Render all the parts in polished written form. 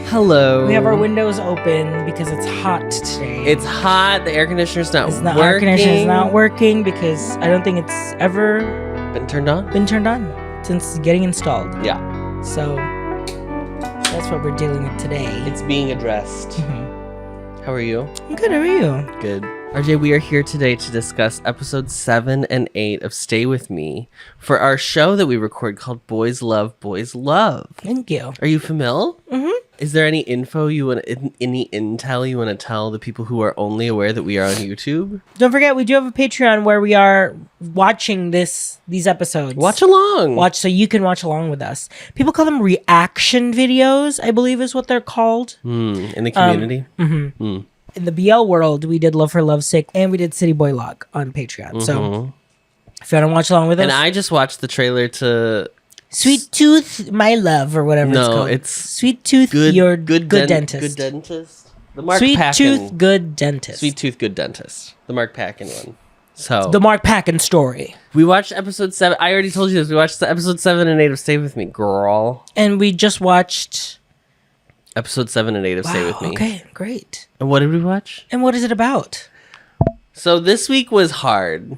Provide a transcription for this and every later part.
Hello. We have our windows open because it's hot today. It's hot. The air conditioner's not working. The air conditioner's not working because I don't think it's ever been turned on since getting installed. Yeah. So that's what we're dealing with today. It's being addressed. How are you? I'm good. How are you? Good. RJ, we are here today to discuss episodes 7 and 8 of Stay With Me for our show that we record called Boys Love, Boys Love. Thank you. Are you familiar? Mm-hmm. Is there any info you want, any intel you want to tell the people who are only aware that we are on YouTube? Don't forget, we do have a Patreon where we are watching these episodes. Watch along. So you can watch along with us. People call them reaction videos, I believe is what they're called. In the community? In the BL world, we did Love for Love's Sake and we did City Boy Log on Patreon. So if you want to watch along with us. And I just watched the trailer to Sweet Tooth, My Love, or whatever it's called. No, it's Sweet Tooth, Your Good Dentist. Good Dentist? The Mark Sweet Packin. Tooth, Good Dentist. Sweet Tooth, Good Dentist. The Mark Packin one. So the Mark Packin story. We watched episode 7. I already told you this. We watched the episode 7 and 8 of Stay With Me, girl. And we just watched episode 7 and 8 of Stay With Me. Okay, great. And what did we watch? And what is it about? So this week was hard.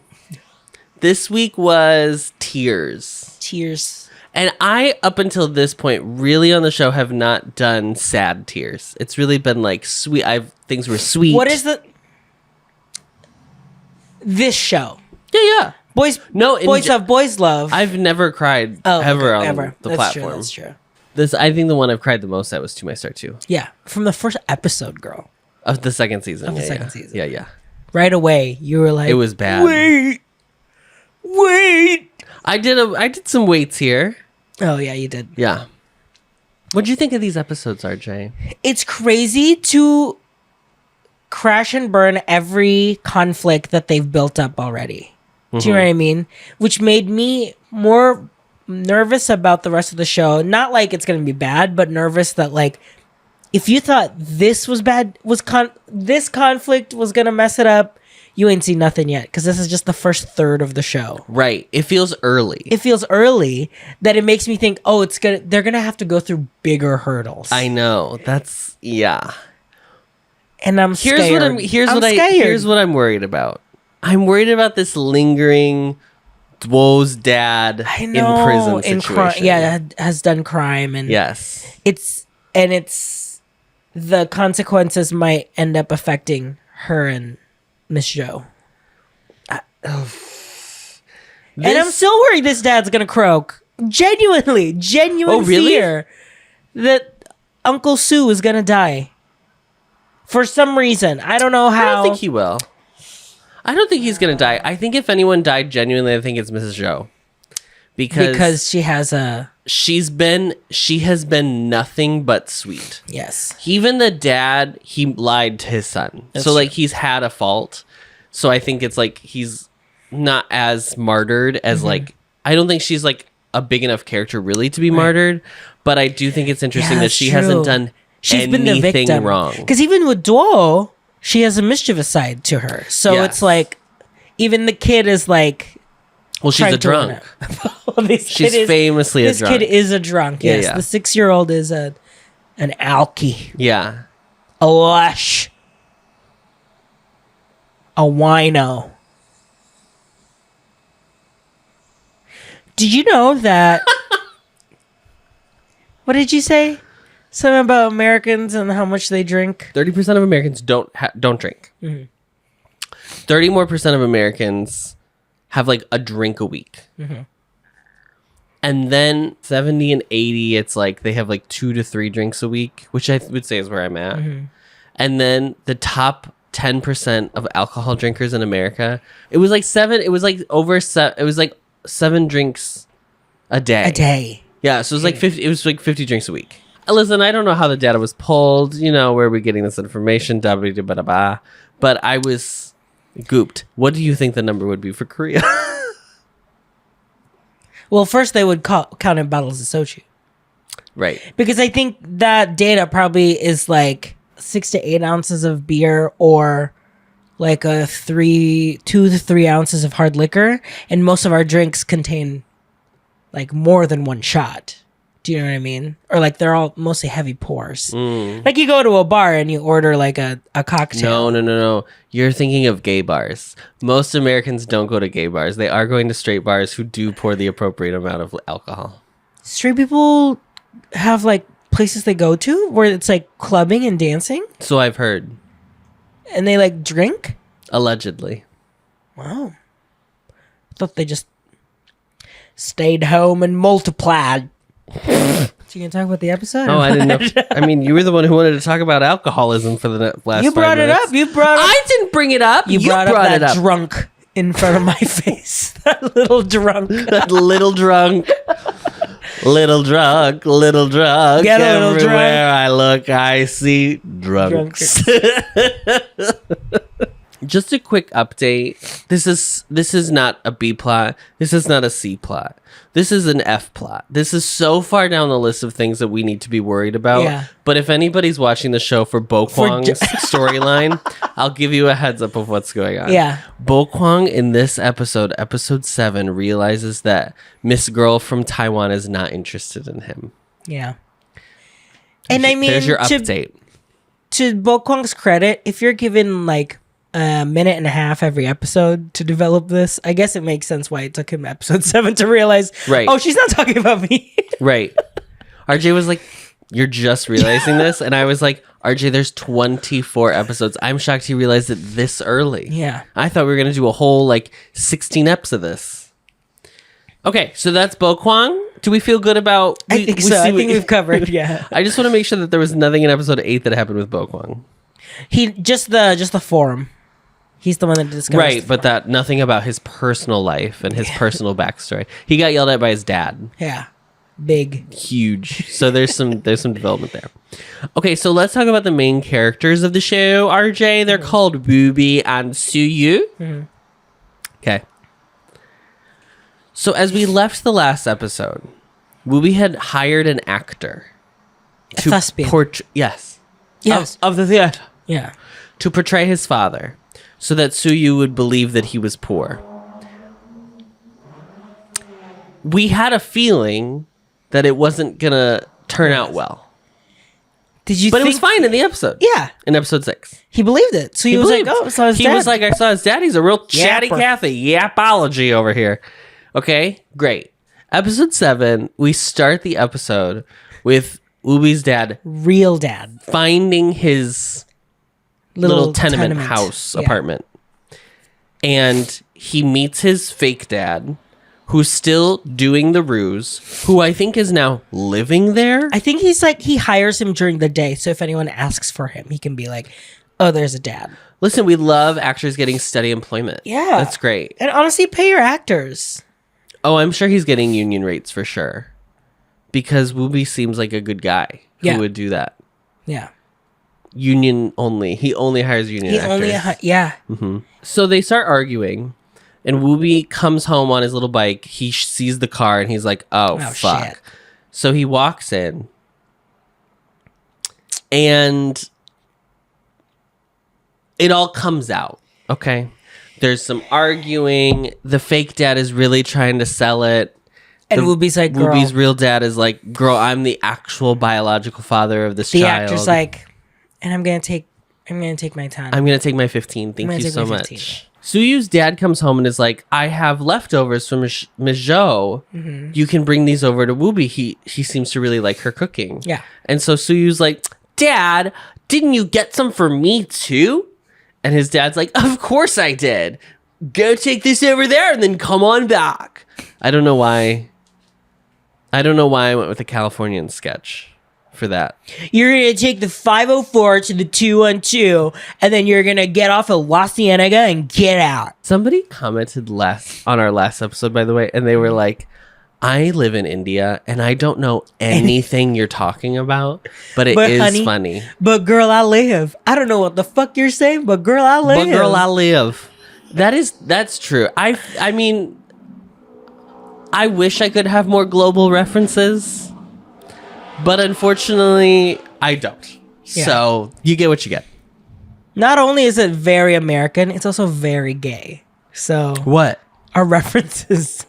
This week was tears. Tears. And I, up until this point, really on the show have not done sad tears. It's really been like sweet. Things were sweet. What is this show? Yeah. Boys Love, Boys Love. I've never cried ever on the that's platform. True, that's true. I think the one I've cried the most at was To My Star 2. Yeah, from the first episode, girl. Of the second season. Of the second season. Yeah. Right away, you were like, it was bad. Wait. I did some weights here. Oh yeah, you did. Yeah. What'd you think of these episodes, RJ? It's crazy to crash and burn every conflict that they've built up already. Do you know what I mean? Which made me more nervous about the rest of the show. Not like it's gonna be bad, but nervous that like if you thought this was bad, this conflict was gonna mess it up, you ain't seen nothing yet, because this is just the first third of the show. Right. It feels early. It feels early that it makes me think, oh, they're gonna have to go through bigger hurdles. I know. Yeah. And I'm scared. Here's what I'm worried about. I'm worried about this lingering Dwo's dad in prison situation. Has done crime, and yes, it's the consequences might end up affecting her and Miss Jo. And I'm still worried this dad's gonna croak. Genuine fear that Uncle Sue is gonna die for some reason. I don't know how. I don't think he will. I don't think he's gonna die. I think if anyone died genuinely, I think it's Mrs. Jo, because she has been nothing but sweet. Yes. Even the dad, he lied to his son. That's so, like, he's had a fault. So I think it's, like, he's not as martyred as, like... I don't think she's, like, a big enough character, really, to be martyred. But I do think it's interesting that she hasn't done anything wrong. Because even with Duo, she has a mischievous side to her. So it's, like... Even the kid is, like... Well, she's a drunk. She's famously a drunk. This kid is a drunk, yes. Yeah. The 6-year-old is an alky. Yeah. A lush. A wino. Did you know that... What did you say? Something about Americans and how much they drink? 30% of Americans don't drink. 30% more of Americans... have like a drink a week. And then 70 and 80, it's like they have like 2 to 3 drinks a week, which I would say is where I'm at. And then the top 10% of alcohol drinkers in America, it was like 7 drinks a day. Yeah, so it was like 50 drinks a week. Listen, I don't know how the data was pulled, where are we getting this information, but I was gooped. What do you think the number would be for Korea? Well, first they would count in bottles of soju. Right. Because I think that data probably is like 6 to 8 ounces of beer or like 2 to 3 ounces of hard liquor. And most of our drinks contain like more than one shot. Do you know what I mean? Or like they're all mostly heavy pours. Like you go to a bar and you order like a cocktail. No. You're thinking of gay bars. Most Americans don't go to gay bars. They are going to straight bars who do pour the appropriate amount of alcohol. Straight people have like places they go to where it's like clubbing and dancing. So I've heard. And they like drink? Allegedly. Wow. I thought they just stayed home and multiplied. So you gonna talk about the episode? Oh, I didn't know. I mean, you were the one who wanted to talk about alcoholism for the last. You brought 5 it minutes. up. You brought it up. I didn't bring it up. You brought up that drunk in front of my face. That little drunk. That little drunk. Little drunk. Little drunk. Get a little drunk. Everywhere I look, I see drunks. Just a quick update. This is not a B plot. This is not a C plot. This is an F plot. This is so far down the list of things that we need to be worried about. Yeah. But if anybody's watching the show for Bokuang's storyline, I'll give you a heads up of what's going on. Yeah. Bokuang in this episode 7, realizes that Miss Girl from Taiwan is not interested in him. Yeah. And I mean, there's your update. To Bokuang's credit, if you're given like a minute and a half every episode to develop this, I guess it makes sense why it took him episode 7 to realize, right. Oh, she's not talking about me. Right. RJ was like, you're just realizing this? And I was like, RJ, there's 24 episodes. I'm shocked he realized it this early. Yeah. I thought we were going to do a whole, like, 16 eps of this. Okay, so that's Bokuang. Do we feel good about... I think so. I think we've covered, yeah. I just want to make sure that there was nothing in episode 8 that happened with Bokuang. He, just the forum. He's the one that discovers. Right, but that nothing about his personal life and his personal backstory. He got yelled at by his dad. Yeah. Big. Huge. So there's some development there. Okay, so let's talk about the main characters of the show, RJ. They're called Booby and Suyu. Okay. So as we left the last episode, Booby had hired an actor A thespian. Yes. Yes. Of the theater. Yeah. To portray his father, so that Suyu would believe that he was poor. We had a feeling that it wasn't gonna turn out well. Did you But it was fine in the episode. Yeah. In episode 6. He believed it. So he was believed. like, oh, so his he dad. was like, I saw his dad. He's a real chatty Yapper. Cathy. Yapology over here. Okay, great. Episode 7, we start the episode with Ubi's dad Real dad. finding his little tenement house apartment. And he meets his fake dad, who's still doing the ruse, who I think is now living there. I think he's like, he hires him during the day. So if anyone asks for him, he can be like, oh, there's a dad. Listen, we love actors getting steady employment. Yeah. That's great. And honestly, pay your actors. Oh, I'm sure he's getting union rates for sure. Because Wooby seems like a good guy who would do that. Yeah. Union only. He only hires union actors. Yeah. So they start arguing. And Wooby comes home on his little bike. He sees the car and he's like, oh fuck. Shit. So he walks in. And it all comes out. Okay. There's some arguing. The fake dad is really trying to sell it. And Wooby's like, girl. Wooby's real dad is like, girl, I'm the actual biological father of this child. The actor's like, and I'm gonna take my time. I'm gonna take my 15. Thank you so much. 15. Suyu's dad comes home and is like, I have leftovers from Ms. Zhou. You can bring these over to Wooby. He seems to really like her cooking. Yeah. And so Suyu's like, Dad, didn't you get some for me too? And his dad's like, of course I did. Go take this over there and then come on back. I don't know why I went with the Californian sketch for that. You're going to take the 504 to the 212, and then you're going to get off of La Cienega and get out. Somebody commented on our last episode, by the way, and they were like, I live in India and I don't know anything you're talking about, but it is honey, funny. But girl, I live. I don't know what the fuck you're saying, but girl, I live. But girl, I live. That's true. I mean, I wish I could have more global references, but unfortunately, I don't. Yeah. So you get what you get. Not only is it very American, it's also very gay. So What? our references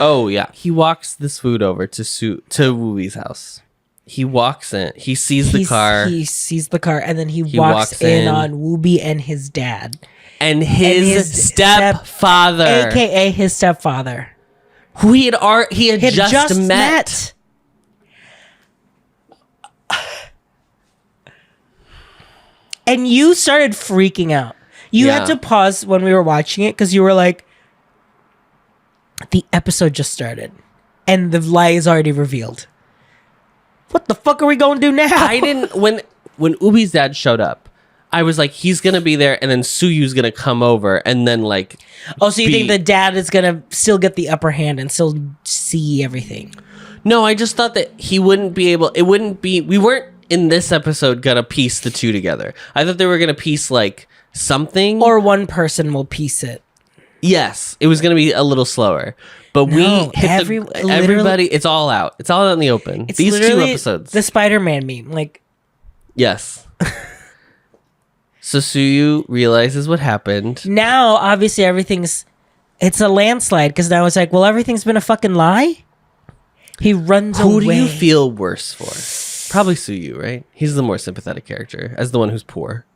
Oh yeah, he walks this food over to Wooby's house. He walks in. He sees the car. He sees the car, and then he walks in on Wooby and his dad. And his stepfather. AKA his stepfather. Who he had just met. And you started freaking out. You had to pause when we were watching it because you were like, the episode just started. And the lie is already revealed. What the fuck are we going to do now? I didn't... When Ubi's dad showed up, I was like, he's going to be there, and then Suyu's going to come over, and then, like... Oh, so you think the dad is going to still get the upper hand and still see everything? No, I just thought that he wouldn't be able... It wouldn't be... We weren't, in this episode, going to piece the two together. I thought they were going to piece, like, something. Or one person will piece it. Yes, it was going to be a little slower. But we hit everybody... It's all out. It's all out in the open. These 2 episodes. The Spider-Man meme, like... Yes. So Suyu realizes what happened. Now, obviously, it's a landslide, because now it's like, well, everything's been a fucking lie? He runs away. Who do you feel worse for? Probably Suyu, right? He's the more sympathetic character, as the one who's poor.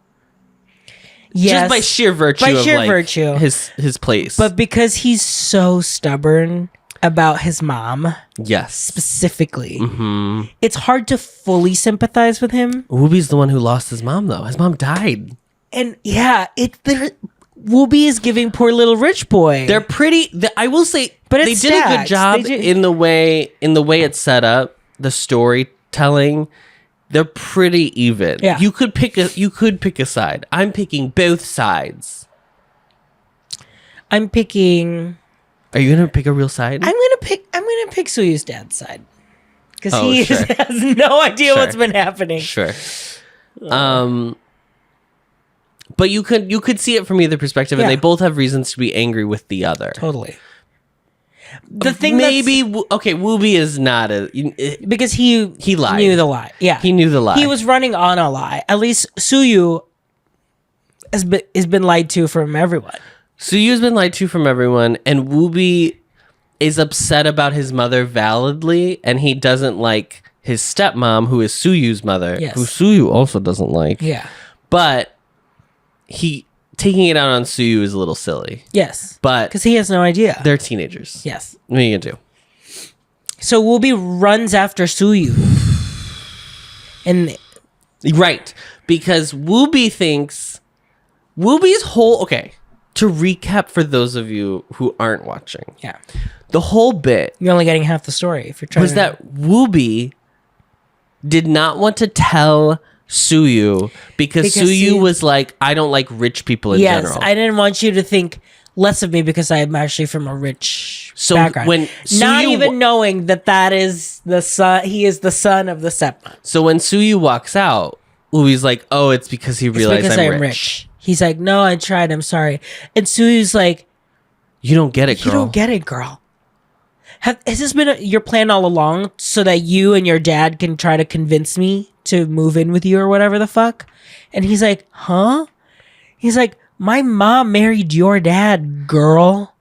Yes. Just by sheer virtue his place. But because he's so stubborn about his mom. Yes. Specifically. Mm-hmm. It's hard to fully sympathize with him. Wooby's the one who lost his mom, though. His mom died. And yeah, Wooby is giving poor little rich boy. They're pretty. I will say, but they did a good job in the way it's set up. The storytelling, they're pretty even. Yeah. You could pick a side. I'm picking both sides. I'm picking. Are you gonna pick a real side? I'm gonna pick Suyu's dad's side because he has no idea what's been happening. Sure. But you could see it from either perspective, and they both have reasons to be angry with the other. Totally. The thing Wooby is not because he lied. Knew the lie. Yeah, he knew the lie. He was running on a lie. At least Suyu has been lied to from everyone. Suyu's been lied to from everyone, and Wooby is upset about his mother validly, and he doesn't like his stepmom, who is Suyu's mother, who Suyu also doesn't like. Yeah, but taking it out on Suyu is a little silly. Yes. But because he has no idea. They're teenagers. Yes. What are you going to do? So Wooby runs after Suyu. Right. Because Wooby thinks... Wooby's whole... Okay. To recap for those of you who aren't watching. Yeah. The whole bit... You're only getting half the story if you're trying was that Wooby did not want to tell... Suyu because Suyu was like, I don't like rich people in general. I didn't want you to think less of me because I'm actually from a rich background. When not even knowing that is the son, he is the son of the stepmom. So when Suyu walks out, Ubi's like, oh, it's because he realized I'm rich. He's like, no, I tried. I'm sorry. And Suyu's like, you don't get it, girl. You don't get it, girl. Has this been your plan all along so that you and your dad can try to convince me to move in with you or whatever the fuck? And he's like, huh? He's like, my mom married your dad, girl.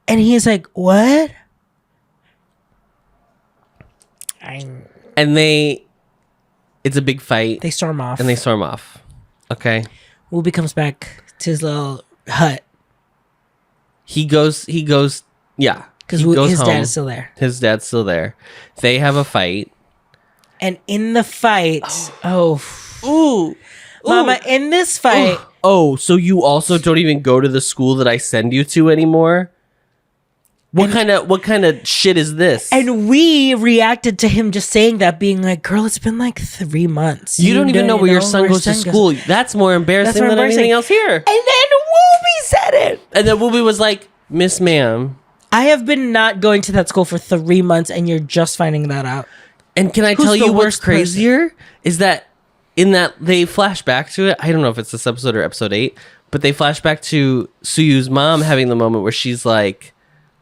And he's like, what? And it's a big fight. They storm off. Okay. Wooby comes back to his little hut. He goes, yeah. Because his dad is still there. His dad's still there. They have a fight. And in the fight, Ooh. Mama, in this fight. Oh, so you also don't even go to the school that I send you to anymore? What kind of shit is this? And we reacted to him just saying that, being like, girl, it's been like 3 months. You don't even know where your son goes to school. That's more embarrassing than anything else here. And then Wooby said it. And then Wooby was like, Miss Ma'am, I have been not going to that school for 3 months, and you're just finding that out. And can I tell you what's crazier? Is that in that they flash back to it. I don't know if it's this episode or episode 8, but they flash back to Suyu's mom having the moment where she's like,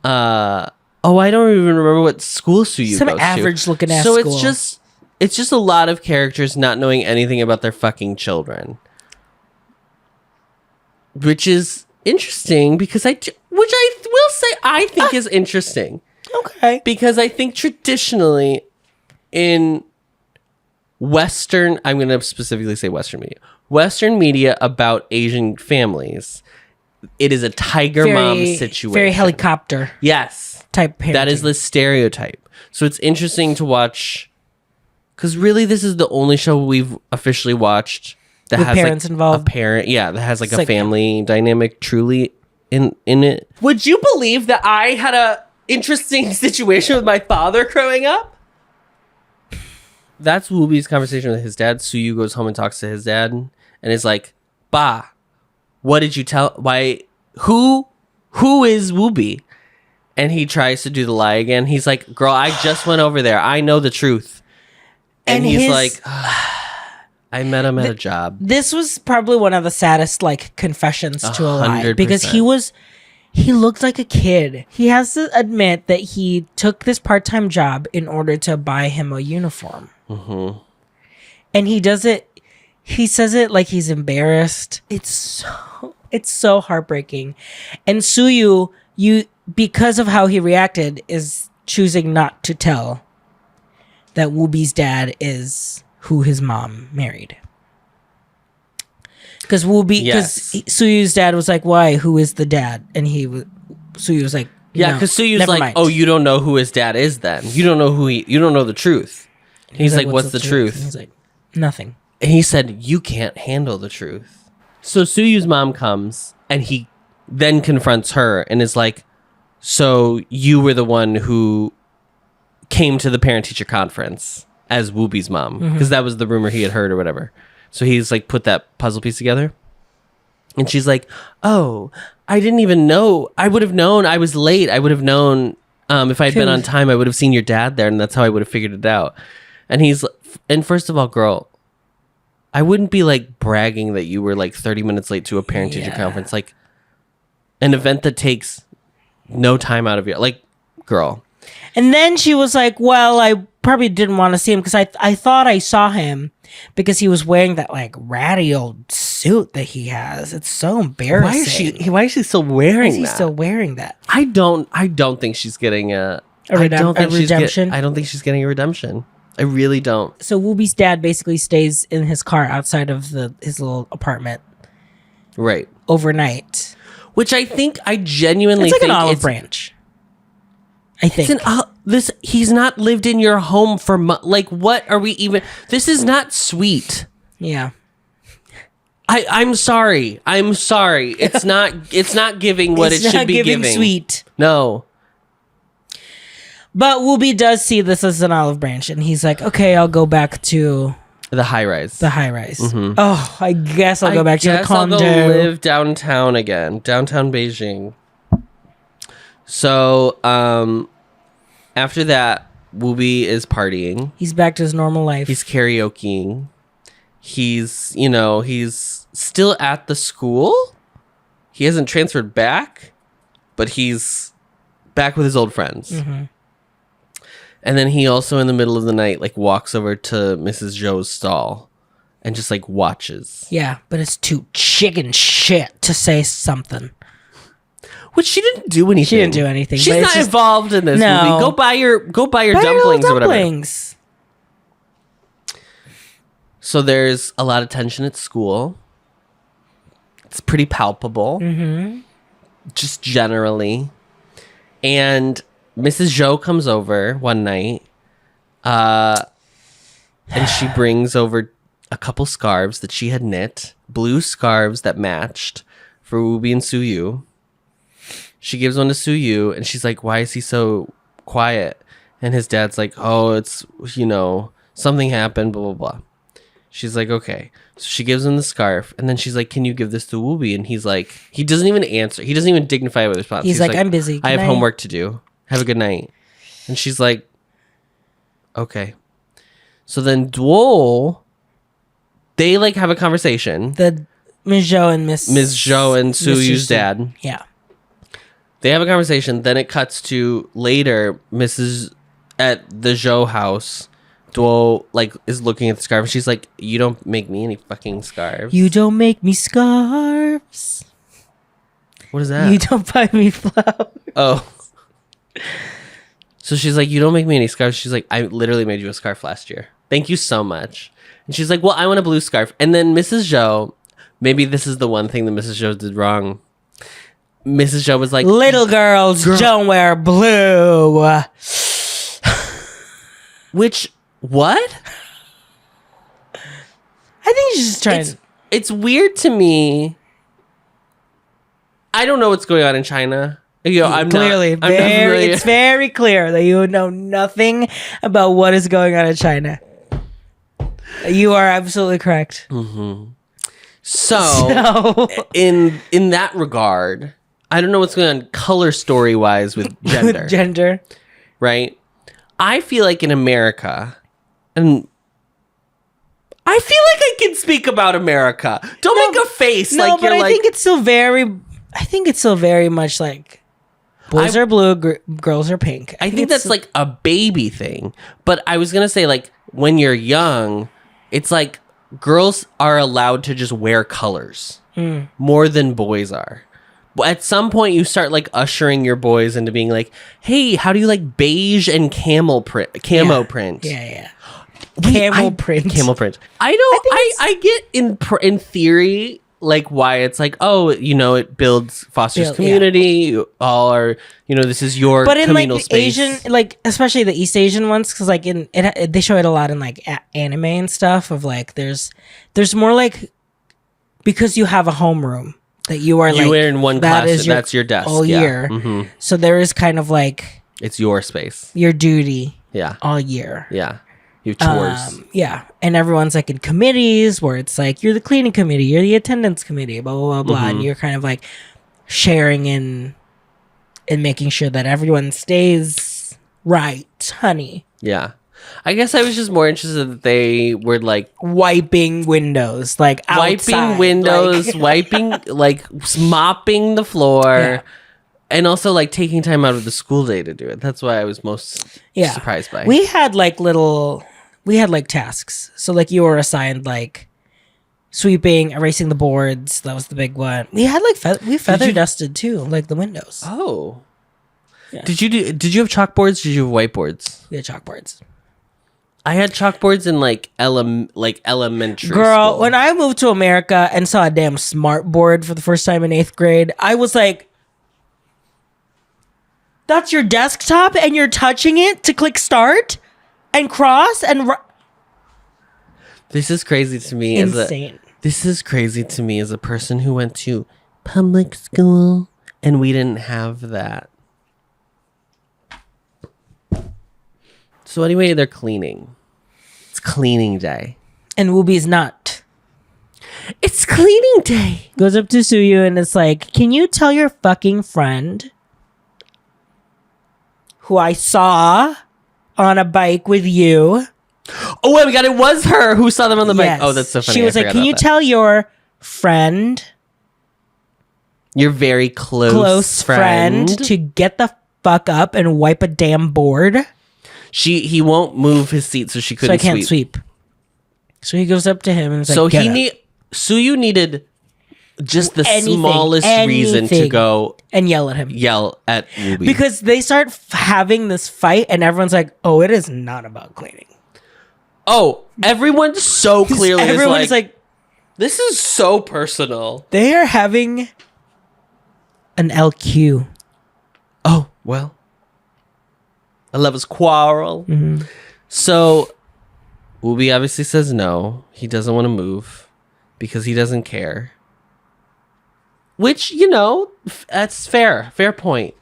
I don't even remember what school Suyu goes to. Some average looking ass school. So it's just a lot of characters not knowing anything about their fucking children. Which is interesting because which I will say I think is interesting. Okay. Because I think traditionally in I'm going to specifically say Western media about Asian families, it is a tiger mom situation. Very helicopter. Yes. Type parenting. That is the stereotype. So it's interesting to watch, because really this is the only show we've officially watched that with has parents like involved. that has like It's a like- family dynamic truly in it. Would you believe that I had a interesting situation with my father growing up? That's Wooby's conversation with his dad. Suyu goes home and talks to his dad and is like, "Ba, what did you tell? Why? Who is Wooby?" And he tries to do the lie again. He's like, "Girl, I just went over there. I know the truth." And he's like, "I met him at a job." This was probably one of the saddest like confessions to a lie 100%. because he looked like a kid. He has to admit that he took this part-time job in order to buy him a uniform. Mm-hmm. And he does it. He says it like he's embarrassed. It's so heartbreaking. And Suyu, because of how he reacted, is choosing not to tell that Wooby's dad is who his mom married. Because Suyu's dad was like, "Why? Who is the dad?" And Suyu was like, Yeah, because Suyu's like, mind. "Oh, you don't know who his dad is then. You don't know you don't know the truth." He's like, "What's the truth?" And he's like, "Nothing." And he said, "You can't handle the truth." So Suyu's mom comes and he then confronts her and is like, "So you were the one who came to the parent-teacher conference as Wooby's mom," because that was the rumor he had heard or whatever. So he's like put that puzzle piece together. And she's like, "Oh, I didn't even know. I would have known. I was late. I would have known if I had been on time, I would have seen your dad there, and that's how I would have figured it out." And first of all, girl, I wouldn't be like bragging that you were like 30 minutes late to a parent-teacher conference, like an event that takes no time out of your like, girl. And then she was like, "Well, I probably didn't want to see him because I thought I saw him because he was wearing that like ratty old suit that he has. It's so embarrassing. Why is she still wearing that? Why is he still wearing that? I don't think she's getting a redemption? I don't think she's getting a redemption. I really don't. So Wooby's dad basically stays in his car outside of his little apartment Right. overnight. Which I think I genuinely It's like think an olive branch. I think. He's not lived in your home for like, what are we even? This is not sweet. Yeah. I'm sorry. It's not giving what it should be giving. Sweet. No. But Wooby does see this as an olive branch, and he's like, "Okay, I'll go back to The high rise. Mm-hmm. Oh, I guess I'll go back to the condo. I'll go live downtown again. Downtown Beijing. So, after that, Wooby is partying. He's back to his normal life. He's karaokeing. He's still at the school. He hasn't transferred back, but he's back with his old friends. Mm-hmm. And then he also, in the middle of the night, like walks over to Mrs. Zhou's stall and just like watches. Yeah, but it's too chicken shit to say something. Which she didn't do anything. She's not involved in this movie. Go buy your dumplings or whatever. So there's a lot of tension at school. It's pretty palpable. Mm-hmm. Just generally. And Mrs. Zhou comes over one night. And she brings over a couple scarves that she had knit. Blue scarves that matched for Wooby and Suyu. She gives one to Suyu, and she's like, "Why is he so quiet?" And his dad's like, "Oh, it's, something happened, blah, blah, blah." She's like, "Okay." So she gives him the scarf, and then she's like, "Can you give this to Wooby?" And he's like, he doesn't even answer. He doesn't even dignify with a response. He's like, "I'm busy. I have homework to do. Have a good night." And she's like, "Okay." So then Duo, they like have a conversation. The Ms. Zhou and Suyu's dad. Yeah. They have a conversation. Then it cuts to later. Mrs. at the Zhou house. Duo like is looking at the scarf. She's like, "You don't make me any fucking scarves. You don't make me scarves." What is that? You don't buy me flowers. Oh. So she's like, you don't make me any scarves. She's like, I literally made you a scarf last year. Thank you so much. And she's like, well, I want a blue scarf. And then Mrs. Zhou, maybe this is the one thing that Mrs. Zhou did wrong. Mrs. Zhou was like, little girls don't wear blue. Which, what? I think she's just trying. It's weird to me. I don't know what's going on in China. You know, It's very clear that you know nothing about what is going on in China. You are absolutely correct. Mm-hmm. So in that regard, I don't know what's going on color story wise with gender. Right? I feel like in America, and I feel like I can speak about America. Don't make a face like you're like. I think it's still very much like. Boys are blue, girls are pink. I think that's like a baby thing. But I was going to say, like, when you're young, it's like girls are allowed to just wear colors more than boys are. But at some point, you start like ushering your boys into being like, hey, how do you like beige and camo print? Yeah. Camel print. I get in theory like why it's like, oh, you know, it fosters community. You all are, you know, this is your but in communal like the space. Asian, like especially the East Asian ones, because like they show it a lot in like anime and stuff. Of like, there's more like because you have a homeroom that you are you are in one class. That's your desk all year. Mm-hmm. So there is kind of like it's your space, your duty. Yeah, all year. Yeah. You have chores. And everyone's like in committees where it's like you're the cleaning committee, you're the attendance committee, blah blah blah blah, and you're kind of like sharing in making sure that everyone stays right, honey. Yeah, I guess I was just more interested that they were like wiping windows, like outside, wiping like mopping the floor. And also, like, taking time out of the school day to do it. That's why I was most surprised by. We had tasks. So, like, you were assigned, like, sweeping, erasing the boards. That was the big one. We had, like, we feather dusted, too, like, the windows. Oh. Yeah. Did you have chalkboards? Did you have whiteboards? We had chalkboards. I had chalkboards in, like, elementary Girl, school. when I moved to America and saw a damn smart board for the first time in 8th grade, I was like, that's your desktop and you're touching it to click start and cross and this is crazy to me. This is crazy to me as a person who went to public school and we didn't have that. So anyway, they're cleaning. It's cleaning day. And Wooby's not. It's cleaning day. Goes up to Suyu and it's like, can you tell your fucking friend who I saw on a bike with you. Oh my god, it was her who saw them on the bike. Oh, that's so funny. She was like, can you tell your friend, your very close friend to get the fuck up and wipe a damn board? He won't move his seat, so she couldn't sweep. So I can't sweep. So he goes up to him and is so like, Suyu needed just the smallest reason to go and yell at him. Yell at Ruby. Because they start having this fight and everyone's like, oh, it is not about cleaning. Oh, everyone's so clearly everyone's like, this is so personal. They are having an LQ. Oh, well. A lover's quarrel. Mm-hmm. So Ubi obviously says no. He doesn't want to move because he doesn't care. Which, you know, that's fair. Fair point.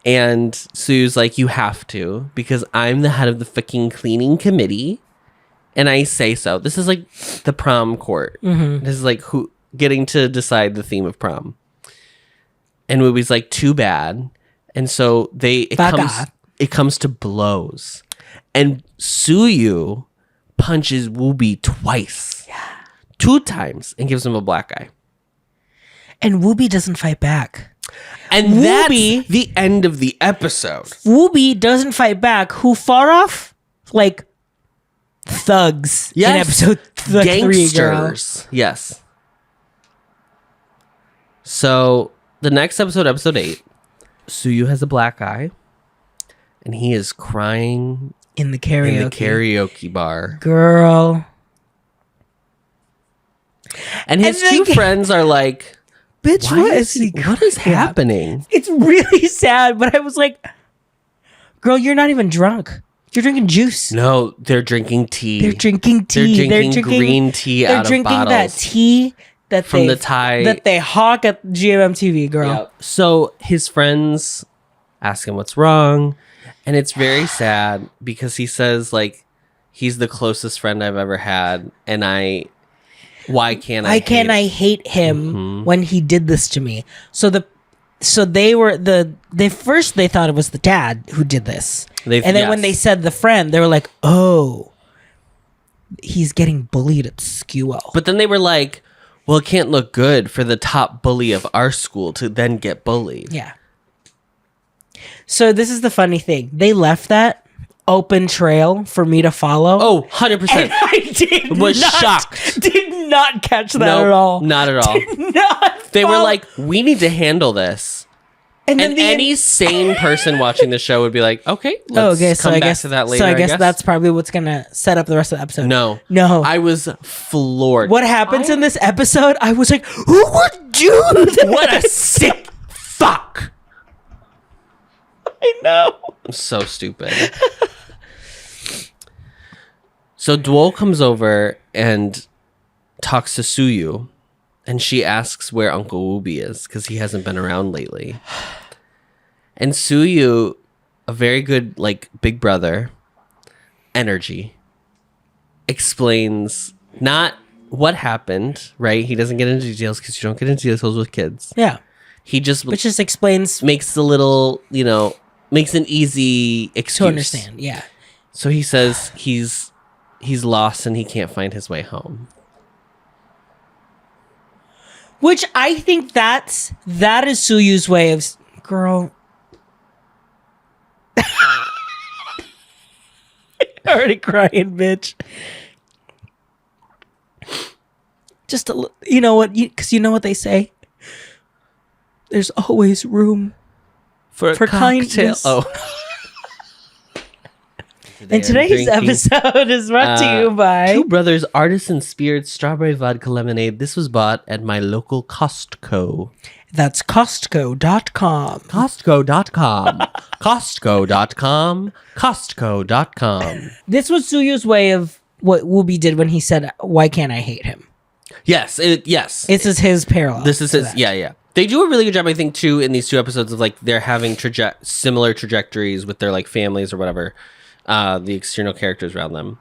And Sue's like, you have to because I'm the head of the fucking cleaning committee. And I say so. This is like the prom court. Mm-hmm. This is like who getting to decide the theme of prom. And Ubi's like, too bad. And so it comes to blows. And Suyu punches Wooby twice. Yeah. 2 times and gives him a black eye. And Wooby doesn't fight back. And that's the end of the episode. Wooby doesn't fight back. Who fought off? Like thugs in episode 3, girl. Yes. So the next episode, episode 8, Suyu has a black eye, and he is crying in the karaoke bar. Girl. And his two friends are like, bitch, what is happening? It's really sad, but I was like, girl, you're not even drunk. You're drinking juice. No, they're drinking tea. They're drinking tea. They're drinking green tea out of bottles. They're drinking that tea from the Thai that they hawk at GMMTV, girl. Yep. So his friends ask him what's wrong, and it's very sad because he says like he's the closest friend I've ever had, and why can't I hate him when he did this to me? So they thought it was the dad who did this. And then when they said the friend, they were like, oh, he's getting bullied at school. But then they were like, well, it can't look good for the top bully of our school to then get bullied. Yeah. So this is the funny thing. They left that open trail for me to follow. Oh, 100%. And I was shocked. Did not catch that at all. Not at all. Did not they were like, we need to handle this. And any sane person watching the show would be like, okay, let's come back to that later. So I guess that's probably what's going to set up the rest of the episode. No. I was floored. What happens in this episode? I was like, who would do that? What a sick fuck. I know. I'm so stupid. So Duol comes over and talks to Suyu, and she asks where Uncle Wooby is because he hasn't been around lately. And Suyu, a very good like big brother energy, explains not what happened, right? He doesn't get into details because you don't get into details with kids. Yeah. He just explains, makes the little, makes an easy excuse to understand. Yeah. So he says he's lost and he can't find his way home. Which I think that is Suyu's way of, girl. Already crying, bitch. Just you know what? Because you know what they say. There's always room for kindness. Oh. And today's episode is brought to you by Two Brothers Artisan Spirit Strawberry Vodka Lemonade. This was bought at my local Costco. That's Costco.com. Costco.com. Costco.com. Costco.com. This was Suyu's way of what Wooby did when he said, why can't I hate him? Yes. Yes. This is his parallel. This is his. Yeah. They do a really good job, I think, too, in these two episodes of like they're having similar trajectories with their like families or whatever. The external characters around them.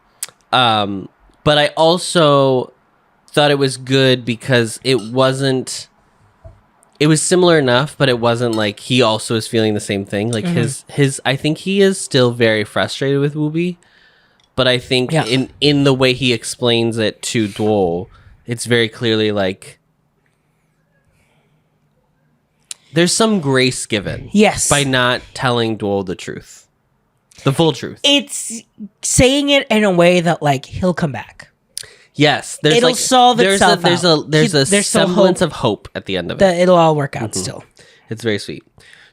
But I also thought it was good because it was similar enough, but it wasn't like he also is feeling the same thing. Like his I think he is still very frustrated with Wooby, but I think in the way he explains it to Duol, it's very clearly like there's some grace given. Yes. By not telling Duol the truth. The full truth. It's saying it in a way that like he'll come back. Yes, it'll solve itself. There's a semblance of hope at the end of it. That it'll all work out still. It's very sweet.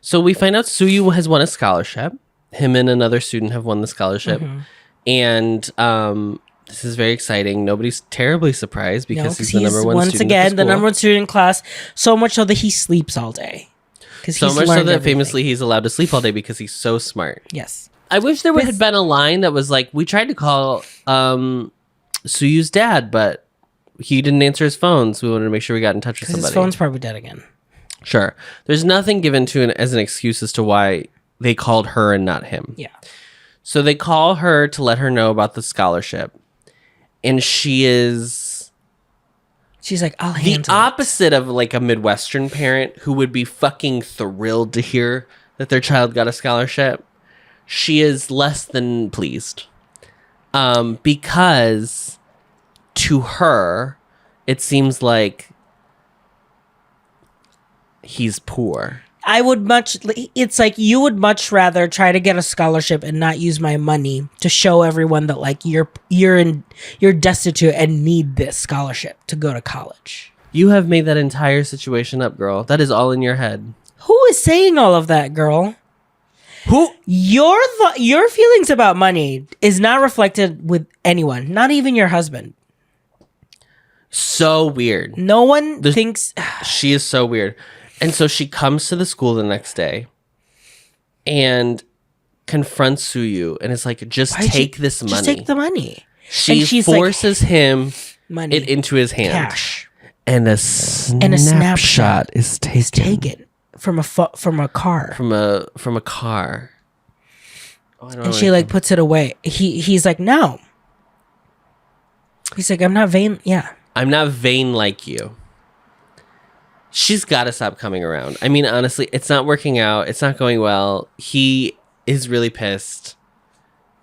So we find out Suyu has won a scholarship. Him and another student have won the scholarship, and this is very exciting. Nobody's terribly surprised because he's the number one. Once again, the number one student in class. So much so that he sleeps all day. So much so that famously he's allowed to sleep all day because he's so smart. Yes. I wish there had been a line that was like, we tried to call Suyu's dad, but he didn't answer his phone, so we wanted to make sure we got in touch with somebody. His phone's probably dead again. Sure. There's nothing given to as an excuse as to why they called her and not him. Yeah. So they call her to let her know about the scholarship. And she's like, I'll handle it. The opposite of like a Midwestern parent who would be fucking thrilled to hear that their child got a scholarship. She is less than pleased. Because to her, it seems like he's poor. It's like you would much rather try to get a scholarship and not use my money to show everyone that like you're destitute and need this scholarship to go to college. You have made that entire situation up, girl. That is all in your head. Who is saying all of that, girl? Who? Your feelings about money is not reflected with anyone, not even your husband. So weird. No one thinks... She is so weird. And so she comes to the school the next day and confronts Suyu and is like, just take this money. Just take the money. She forces him money, it into his hand. Cash. And a snapshot is taken. From a car. From a car. Oh, I don't know. And she like puts it away. He's like, no. He's like, I'm not vain. Yeah. I'm not vain like you. She's got to stop coming around. I mean, honestly, it's not working out. It's not going well. He is really pissed.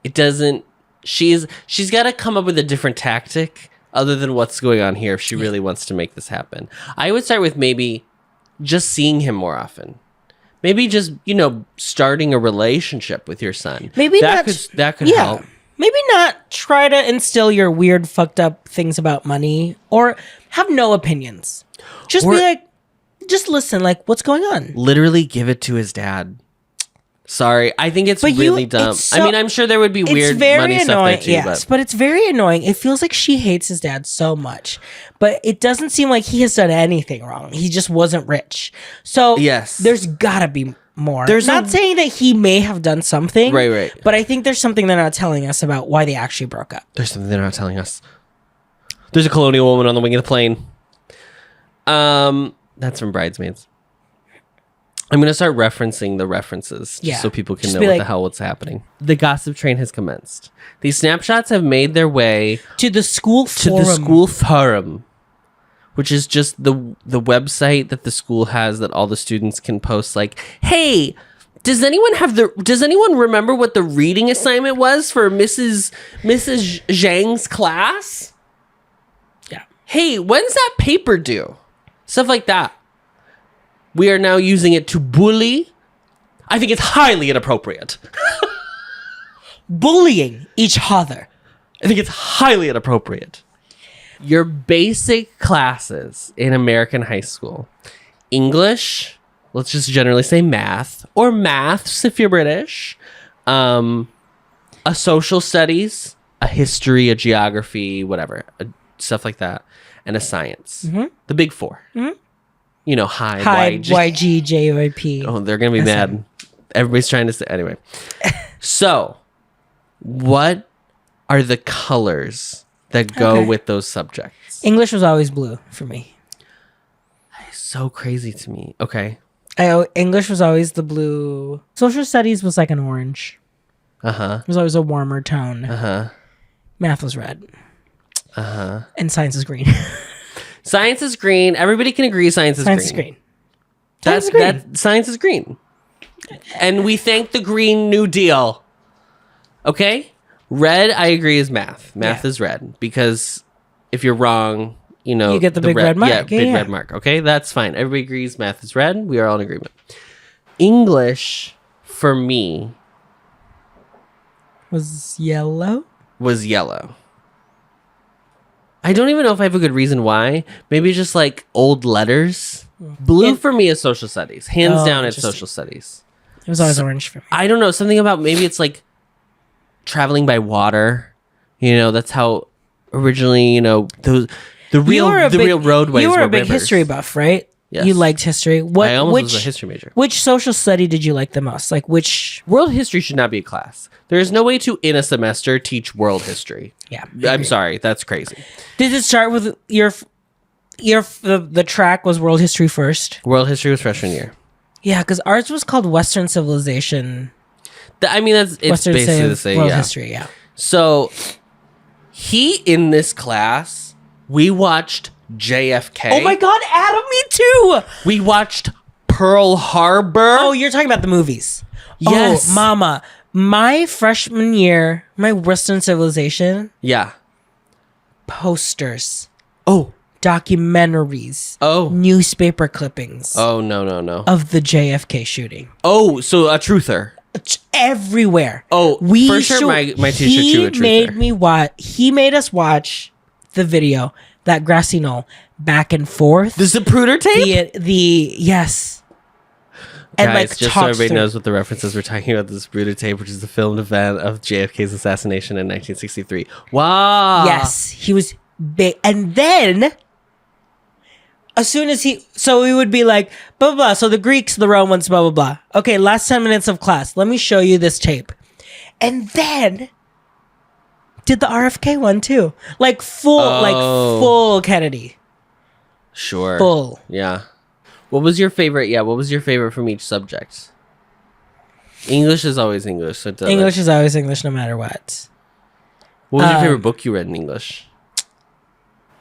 It doesn't... She's got to come up with a different tactic other than what's going on here if she really wants to make this happen. I would start with maybe just seeing him more often. Maybe just, starting a relationship with your son. Maybe that could help. Maybe not try to instill your weird, fucked up things about money or have no opinions. Just be like, just listen, like, what's going on? Literally give it to his dad. Sorry, I think it's really dumb. I mean, I'm sure there would be weird money stuff there too. Yes, but it's very annoying. It feels like she hates his dad so much, but it doesn't seem like he has done anything wrong. He just wasn't rich. So yes, there's gotta be more. There's not saying that he may have done something, right. But I think there's something they're not telling us about why they actually broke up. There's something they're not telling us. There's a colonial woman on the wing of the plane. That's from Bridesmaids. I'm going to start referencing the references just so people can know what the hell what's happening. The gossip train has commenced. These snapshots have made their way to the school forum. Which is just the website that the school has that all the students can post like, "Hey, does anyone remember what the reading assignment was for Mrs. Zhang's class? Yeah. Hey, when's that paper due?" Stuff like that. We are now using it to bully. I think it's highly inappropriate. Bullying each other. I think it's highly inappropriate. Your basic classes in American high school. English, let's just generally say math, or maths if you're British. A social studies, a history, a geography, whatever. Stuff like that. And a science. Mm-hmm. The big four. Mm-hmm. Hyde, YG, JYP. Oh, they're going to be mad. Everybody's trying to say... Anyway. So, what are the colors that go with those subjects? English was always blue for me. It's so crazy to me. Okay. English was always the blue. Social studies was like an orange. Uh-huh. It was always a warmer tone. Uh-huh. Math was red. Uh-huh. And science is green. Science is green. Everybody can agree science is green. Science is green. And we thank the Green New Deal. Okay? Red, I agree, is math. Math is red. Because if you're wrong, you get the big red mark. Yeah, big red mark. Okay? That's fine. Everybody agrees math is red. We are all in agreement. English, for me... Was yellow. I don't even know if I have a good reason why. Maybe just like old letters. Blue for me is social studies. Hands down, it's social studies. It was always orange for me. I don't know. Something about maybe it's like traveling by water. That's how originally, the real roadways You were were a big rivers. History buff, right? Yes. You liked history. I almost was a history major. Which social study did you like the most? Like which... World history should not be a class. There is no way to, in a semester, teach world history. Yeah. I'm sorry. That's crazy. Did it start with the track was world history first? World history was freshman year. Yeah, because ours was called Western Civilization. It's basically the same. World history, yeah. So, in this class, we watched JFK. Oh my God, Adam, me too! We watched Pearl Harbor. Oh, you're talking about the movies. Yes. Oh, mama. My freshman year, my Western Civilization. Yeah. Posters. Oh. Documentaries. Oh. Newspaper clippings. Oh, no. Of the JFK shooting. Oh, so a truther. Everywhere. Oh, for sure my teacher too, a truther. He made us watch the video, that grassy knoll, back and forth. The Zapruder tape? Yes. And Guys, just so everybody through. knows what the references we're talking about, the Zapruder tape, which is the filmed event of JFK's assassination in 1963. Wow. Yes, he was big. And then, as soon as so we would be like, blah, blah, blah. So the Greeks, the Romans, blah, blah, blah. Okay, last 10 minutes of class. Let me show you this tape. And then did the RFK one too. Like full Kennedy. Sure. Full. Yeah. What was your favorite? Yeah, what was your favorite from each subject? English is always English. So English is always English no matter what. What was your favorite book you read in English?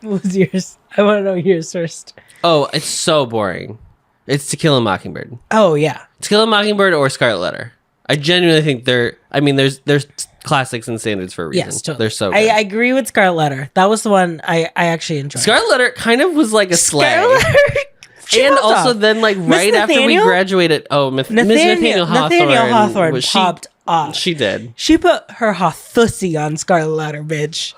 What was yours? I want to know yours first. Oh, it's so boring. It's To Kill a Mockingbird. Oh, yeah. To Kill a Mockingbird or Scarlet Letter. I genuinely think there's classics and standards for a reason. Yes, totally. They're so good. I agree with Scarlet Letter. That was the one I actually enjoyed. Scarlet Letter kind of was like a slang. Scarlet Letter. And also then like right after we graduated, Miss Nathaniel Hawthorne popped off. She did. She put her hothussy on Scarlet Letter, bitch.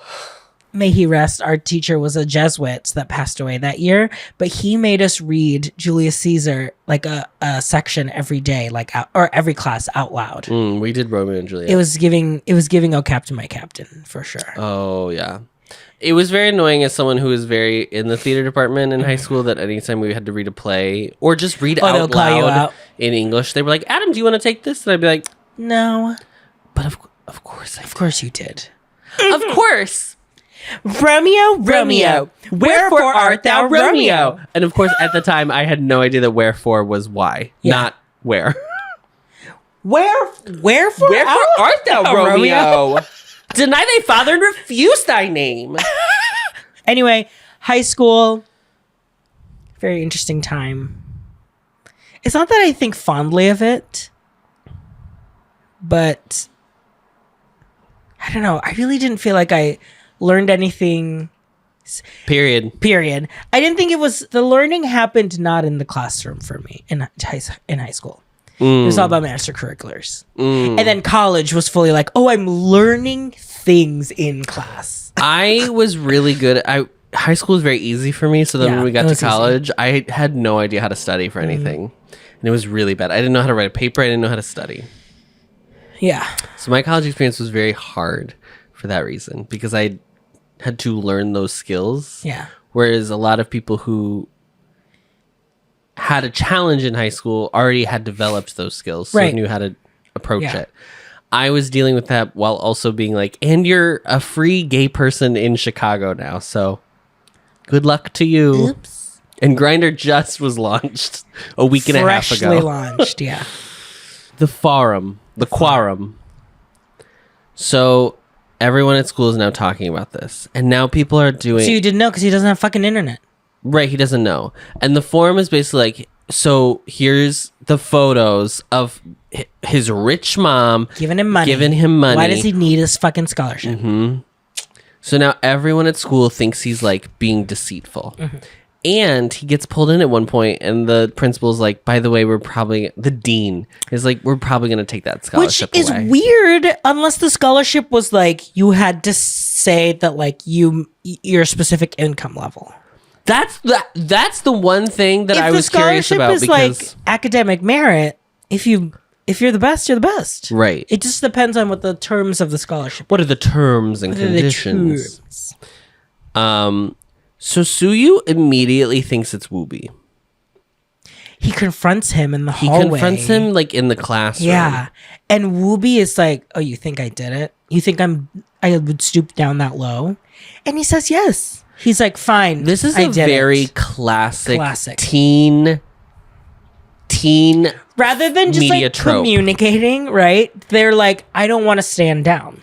May he rest. Our teacher was a Jesuit that passed away that year, but he made us read Julius Caesar like a section every day, or every class out loud. We did Romeo and Juliet. It was giving "Oh Captain, My Captain" for sure. Oh yeah. It was very annoying as someone who was very in the theater department in high school that anytime we had to read a play or just read out loud in English, they were like, Adam, do you want to take this? And I'd be like, no. But of course Of course you did. Of course. Romeo, wherefore art thou Romeo? And of course, at the time, I had no idea that wherefore was why, not where. Wherefore art thou Romeo? Deny thy father and refuse thy name. Anyway, high school, very interesting time. It's not that I think fondly of it, but I don't know. I really didn't feel like I learned anything. Period. I didn't think the learning happened not in the classroom for me in high school. It was all about my extracurriculars. And then college was fully like, oh, I'm learning things in class. I was really good. High school was very easy for me. So then when we got to college, I had no idea how to study for anything. And it was really bad. I didn't know how to write a paper. I didn't know how to study. Yeah. So my college experience was very hard for that reason because I had to learn those skills. Yeah. Whereas a lot of people who had a challenge in high school already had developed those skills, so knew how to approach it. I was dealing with that while also being like, and you're a free gay person in Chicago now, so good luck to you. Oops. And Grindr just was launched a week and a half ago. Freshly launched, yeah. The quorum. So everyone at school is now talking about this, and now people are doing. So you didn't know because he doesn't have fucking internet. Right, he doesn't know. And the forum is basically like, so here's the photos of his rich mom giving him money. Why does he need his fucking scholarship? So now everyone at school thinks he's like being deceitful. And he gets pulled in at one point, and the principal's like, by the way, the dean is like, we're probably going to take that scholarship away. Which is weird, unless the scholarship was like, you had to say that like your specific income level. That's the one thing that I was curious about. If the scholarship is like academic merit, if you're the best, you're the best. Right. It just depends on what the terms of the scholarship. What are the terms and conditions? So Suyu immediately thinks it's Wooby. He confronts him in the hallway. He confronts him like in the classroom. Yeah. And Wooby is like, oh, you think I did it? You think I would stoop down that low? And he says yes. He's like, fine. This is a very classic teen rather than just like trope. Communicating, right? They're like, I don't want to stand down.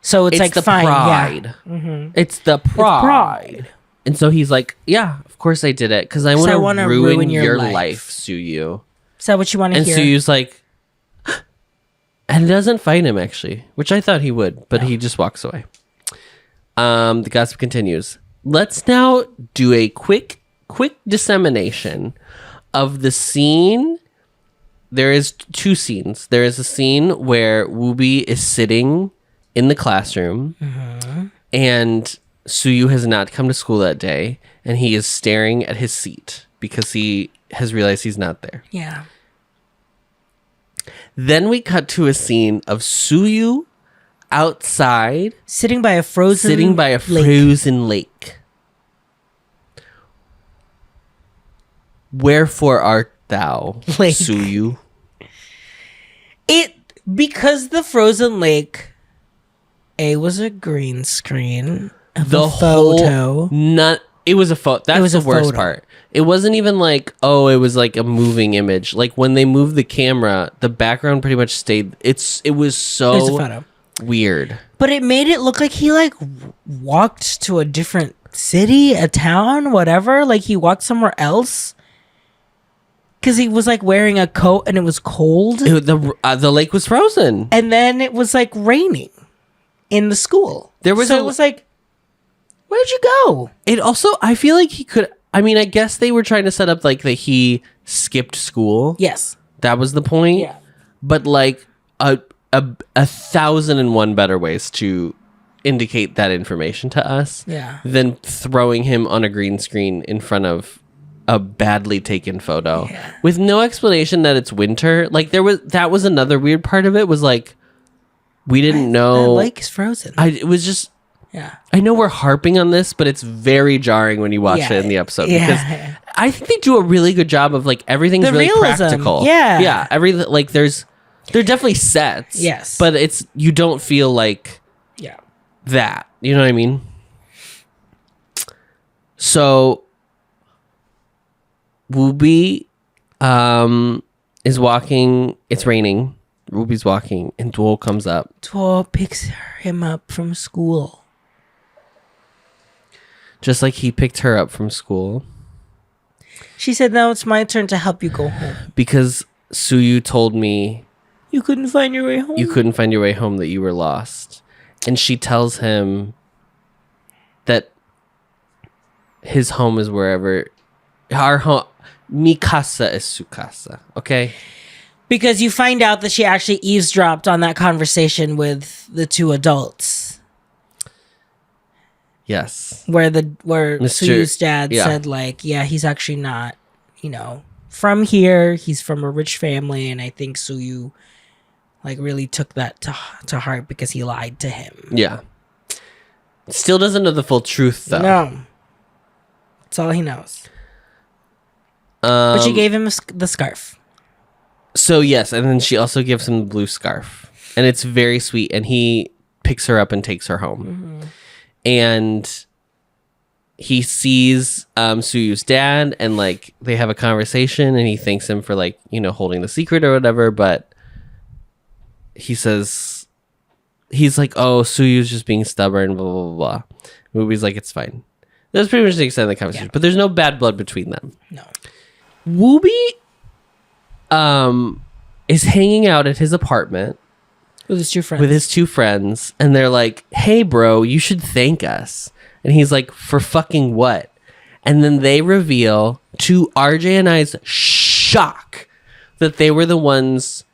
So it's like, the fine. Pride. Yeah. It's the pride. And so he's like, yeah, of course I did it because I want to ruin your life, Suyu. Is that what you want to hear? And Suyu's like, and doesn't fight him actually, which I thought he would, but he just walks away. The gossip continues. Let's now do a quick dissemination of the scene. There is two scenes. There is a scene where Wooby is sitting in the classroom and Suyu has not come to school that day, and he is staring at his seat because he has realized he's not there. Yeah. Then we cut to a scene of Suyu outside, Sitting by a frozen lake. Wherefore art thou, Lake. Suyu? Because the frozen lake, was a green screen of The a photo. It was a photo. That's was the a worst photo. part. It wasn't even like, it was like a moving image. Like when they moved the camera, the background pretty much stayed. It was It was a so photo. weird. But it made it look like he like walked to a different city, a town, whatever. Like he walked somewhere else. Because he was like wearing a coat and it was cold. The lake was frozen. And then it was like raining in the school. It was like, where'd you go? It also, I feel like he could. I mean, I guess they were trying to set up like that he skipped school. Yes. That was the point. Yeah. But like a 1,001 better ways to indicate that information to us. Yeah. Than throwing him on a green screen in front of a badly taken photo with no explanation that it's winter. Like that was another weird part of it was like we didn't know The lake is frozen. it was just. Yeah. I know we're harping on this, but it's very jarring when you watch it in the episode because I think they do a really good job of like everything's The really realism, practical. yeah. Yeah. Everything like they're definitely sets. Yes. But you don't feel like that. You know what I mean? So Wooby is walking. It's raining. Wooby's walking and Duo comes up. Duo picks him up from school. Just like he picked her up from school. She said, now it's my turn to help you go home. Because Suyu told me You couldn't find your way home? you couldn't find your way home, that you were lost. And she tells him that his home is wherever. Our home. Mi casa es su casa. Okay? Because you find out that she actually eavesdropped on that conversation with the two adults. Yes. Where Suyu's dad yeah. said, like, yeah, he's actually not, from here. He's from a rich family. And I think Suyu, like, really took that to heart because he lied to him. Yeah. Still doesn't know the full truth, though. No. That's all he knows. But she gave him the scarf. So, yes. And then she also gives him the blue scarf. And it's very sweet. And he picks her up and takes her home. Mm-hmm. And he sees Suyu's dad and like they have a conversation and he thanks him for like, holding the secret or whatever. But he says, he's like, oh, Suyu's just being stubborn, blah, blah, blah, blah. Movie's like, it's fine. That's pretty much the extent of the conversation. Yeah. But there's no bad blood between them. No. Wooby is hanging out at his apartment. With his two friends. And they're like, hey, bro, you should thank us. And he's like, for fucking what? And then they reveal, to RJ and I's shock, that they were the ones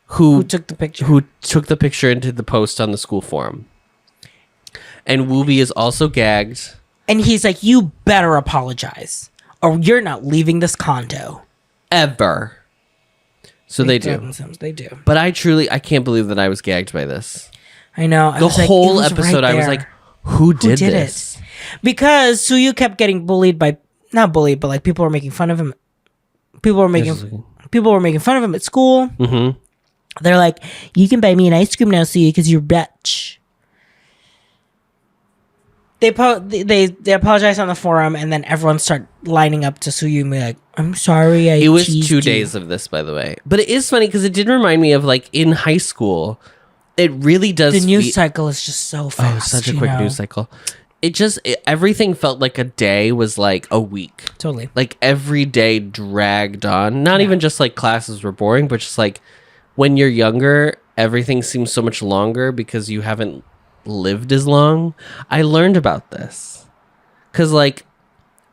who took the picture. Who took the picture into the post on the school forum. And Wooby is also gagged. And he's like, you better apologize, or you're not leaving this condo. Ever. So they do. They do. But I can't believe that I was gagged by this. I know. The whole episode, I was like, who did this? It? Because Suyu kept getting bullied not bullied, but like people were making fun of him. People were making fun of him at school. Mm-hmm. They're like, you can buy me an ice cream now, Suyu, because you're rich. They apologize on the forum, and then everyone start lining up to Suyu and be like, I'm sorry, It was 2 days of this, by the way. But it is funny because it did remind me of like in high school. It really does. The news cycle is just so fast. Oh, such a quick news cycle. Everything felt like a day was like a week. Totally. Like every day dragged on. Not even just like classes were boring, but just like when you're younger, everything seems so much longer because you haven't lived as long. I learned about this because like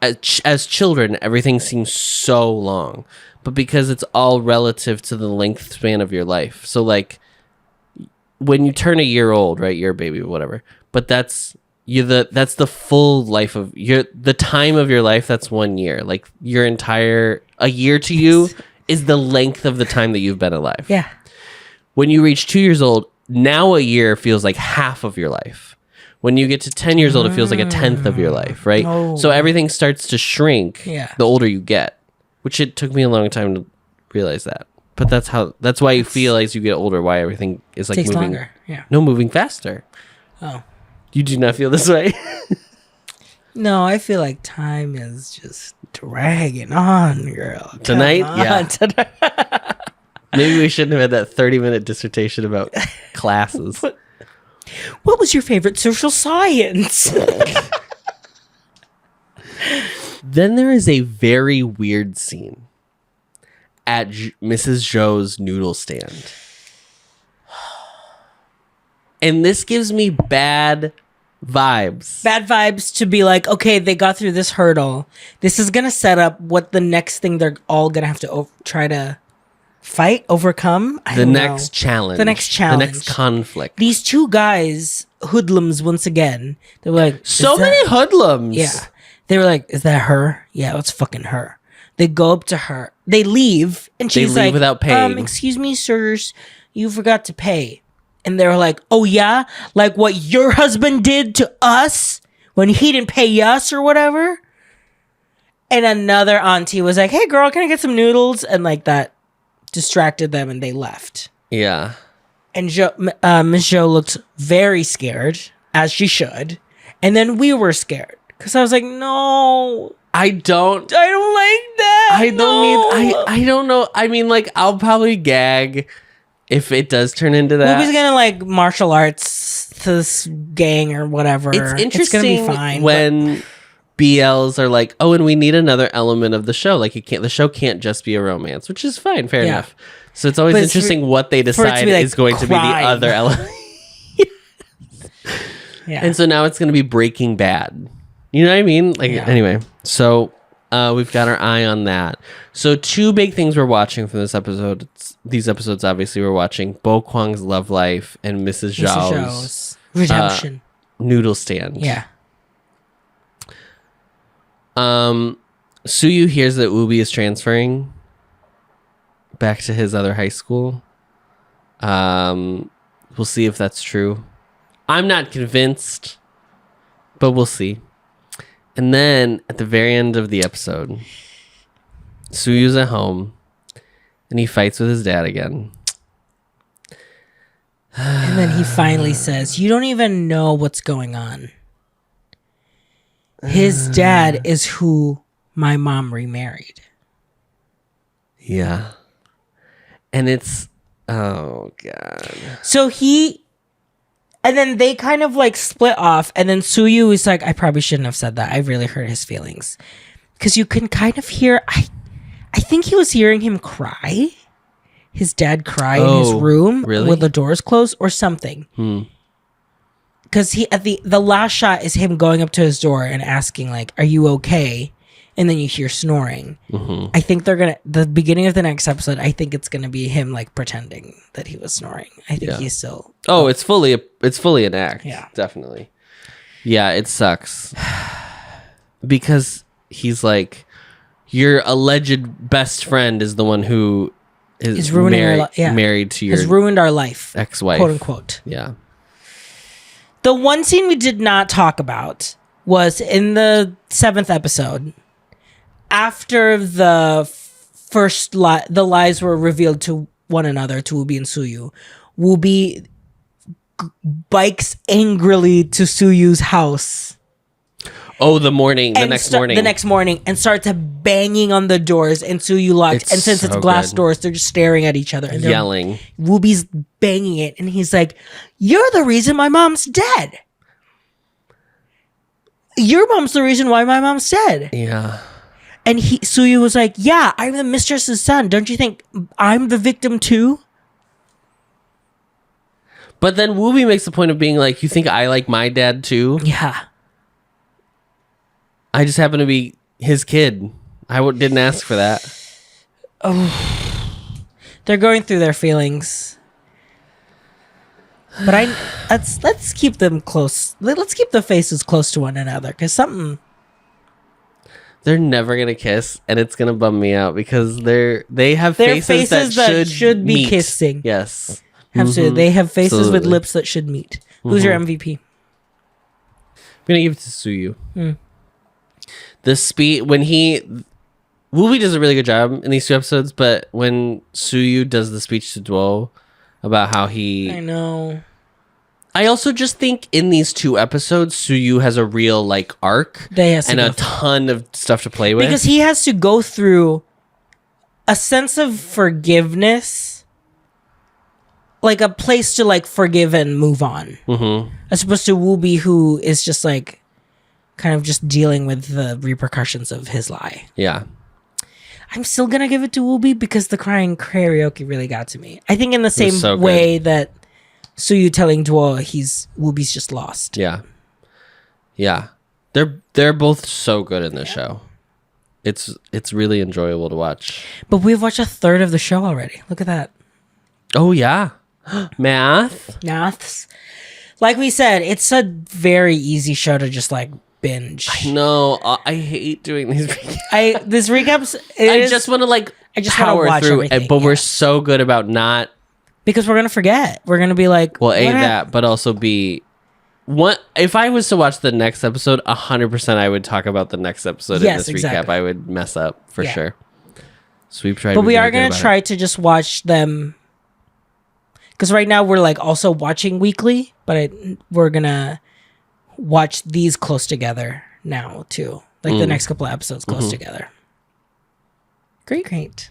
as children, everything seems so long, but because it's all relative to the length span of your life. So like when you turn a year old, right, you're a baby or whatever, but that's that's the full life of the time of your life. That's 1 year. Like a year to you is the length of the time that you've been alive. Yeah. When you reach 2 years old, now a year feels like half of your life. When you get to 10 years old, it feels like a tenth of your life, right? Oh. So everything starts to shrink the older you get, which it took me a long time to realize that. But that's why you feel as you get older, why everything is like Takes moving. longer. Yeah. No, moving faster. Oh. You do not feel this way? No, I feel like time is just dragging on, girl. Tonight? Come on, Yeah. tonight. Maybe we shouldn't have had that 30-minute dissertation about classes. What was your favorite social science? Then there is a very weird scene at Mrs. Zhou's noodle stand. And this gives me bad vibes. Bad vibes to be like, okay, they got through this hurdle. This is going to set up what the next thing they're all going to have to try to overcome. The next challenge. The next challenge. The next conflict. These two guys, hoodlums once again. They were like, so many hoodlums. Yeah. They were like, is that her? Yeah, it's fucking her. They go up to her. They leave. And she's leave like, without paying. Excuse me, sirs. You forgot to pay. And they were like, oh, yeah? Like what your husband did to us when he didn't pay us or whatever? And another auntie was like, hey, girl, can I get some noodles? And like that distracted them and they left. Yeah. And Miss Zhou looked very scared, as she should. And then we were scared. Because I was like, no. I don't like that. I don't know. I mean, like, I'll probably gag if it does turn into that. Movie's gonna like martial arts to this gang or whatever. It's interesting it's gonna be fine, when BLs are like, oh, and we need another element of the show. Like, the show can't just be a romance, which is fine, fair enough. So it's always interesting what they decide like is going to be the other element. Yeah. And so now it's going to be Breaking Bad. You know what I mean? Like, anyway, so we've got our eye on that. So 2 big things we're watching from this episode. These episodes, obviously, we're watching Bokuang's love life and Mrs. Zhao's redemption noodle stand. Yeah. Suyu hears that Ubi is transferring back to his other high school. We'll see if that's true. I'm not convinced, but we'll see. And then at the very end of the episode, Suyu's at home and he fights with his dad again. And then he finally says, you don't even know what's going on. His dad is who my mom remarried. Yeah. And it's, oh God. So and then they kind of like split off. And then Suyu is like, I probably shouldn't have said that. I really hurt his feelings. Because you can kind of hear, I think he was hearing him cry. His dad cry in his room with the doors closed or something. Because he at the last shot is him going up to his door and asking like, are you okay? And then you hear snoring. Mm-hmm. I think the beginning of the next episode, I think it's gonna be him like pretending that he was snoring. I think he's still. Oh, it's fully an act. Yeah, definitely. Yeah, it sucks because he's like, your alleged best friend is the one who is ruining married to your has ruined our life, ex-wife, quote unquote. Yeah. The one scene we did not talk about was in the 7th episode. After the first the lies were revealed to one another, to Woobi and Suyu, Woobi bikes angrily to Suyu's house. Oh, the next morning. The next morning, and starts banging on the doors, and Suyu locked. And since it's glass doors, they're just staring at each other and yelling. Woobi's banging it, and he's like, "You're the reason my mom's dead. Your mom's the reason why my mom's dead." Yeah. And Suyu was like, yeah, I'm the mistress's son. Don't you think I'm the victim too? But then Woobi makes the point of being like, you think I like my dad too? Yeah. I just happen to be his kid. I didn't ask for that. Oh. They're going through their feelings. But let's keep them close. Let's keep the faces close to one another because something. They're never gonna kiss, and it's gonna bum me out because they have They're faces that should be meet. kissing. Yes, Absolutely. They have faces with Absolutely. lips that should meet. Who's your MVP? I'm gonna give it to Suyu. The speed when Woobi does a really good job in these 2 episodes, but when Suyu does the speech to Duo about how I know. I also just think in these 2 episodes, Suyu has a real like arc and a ton of stuff to play with. Because he has to go through a sense of forgiveness, like a place to like forgive and move on, as opposed to Woobi, who is just like kind of just dealing with the repercussions of his lie. Yeah. I'm still gonna give it to Woobi because the crying karaoke really got to me. I think in the same so way that Suyu telling Duo Woobi's just lost. Yeah. Yeah. They're both so good in this show. It's really enjoyable to watch. But we've watched a third of the show already. Look at that. Oh yeah. Maths. Like we said, it's a very easy show to just like binge. No, I hate doing these recaps. This recaps. I just want to like power watch through, everything, but we're so good about not. Because we're gonna forget. We're gonna be like, well, A, that, but also B, what if I was to watch the next episode? 100%, I would talk about the next episode in this recap. I would mess up for sure. Sweep tried, but we are gonna try to just watch them. Because right now we're like also watching weekly, but we're gonna watch these close together now too. Like the next couple of episodes close together. Great.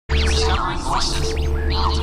Discovering voices.